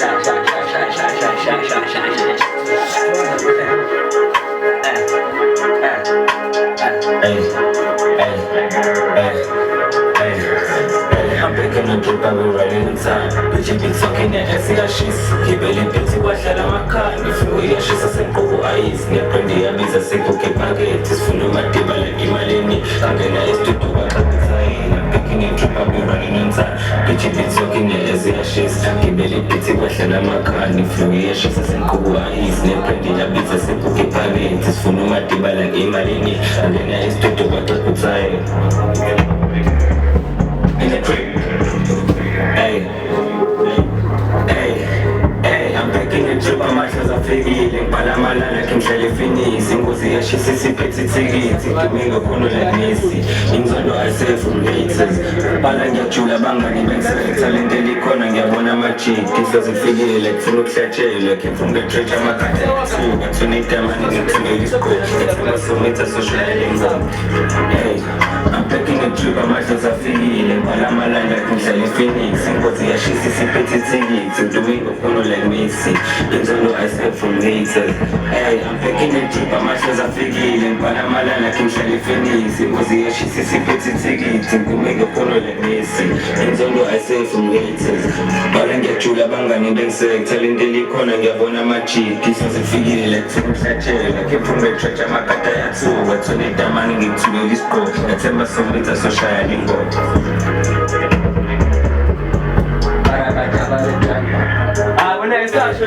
I'm picking a drip, I've been running in time. Bitch, you be talking that ass, yeah, she's Kibeli piti wahlala makhanda ifluke iyashisa senqubo ayisi ngebrandi yabiza sekhokhe ephakethe sifuna umadibala imalini angena estudio baqaphethayini I'm picking a drip, I've been running in time. Bitch, you be talking that ass, yeah, she's Kibeli piti wahlala makhanda ifluke iyashisa senqubo ayisi ngebrandi yabiza sekhokhe ephakethe sifuna umadibala imalini angena estudio baqaphethayini in the crib. Hey, I'm picking a trip, I'm out as a figgy. Palamalana, Kim Shalifini, Singozi, Shisi, Petty Tiggity, Domingo Kono like Messi. Inzondo, I say from haters. Palanga Chula Bangani, Benson, Talent, Delicon, and Yabona Machi. Kiss doesn't figure like Fuluk Sache, looking from the church, I'm a cat. But to need them, I need to make this cool. It's also made a social hey, I'm picking a trip, I'm out as a figgy. Palamalana, Kim Shalifini, Singozi, Shisi, Petty Tiggity, Domingo Kono like Messi. Inzondo, I say from haters. Hey, I'm picking a trip, I'm out as a figgy. Palamalana, Kim Shalifini, Singozi, Shisi, Petty Tiggity, Domingo Kono like Messi. Inzondo, I say from haters. Balanga Chula Bangani, Benson, telling Delicon, and Yabona Machi. Kiss was a figgy, like Fuluk Sache, like from the church, I'm a cat. But to need them, I need to know this pro. That's ever so late, so shining go. When I start,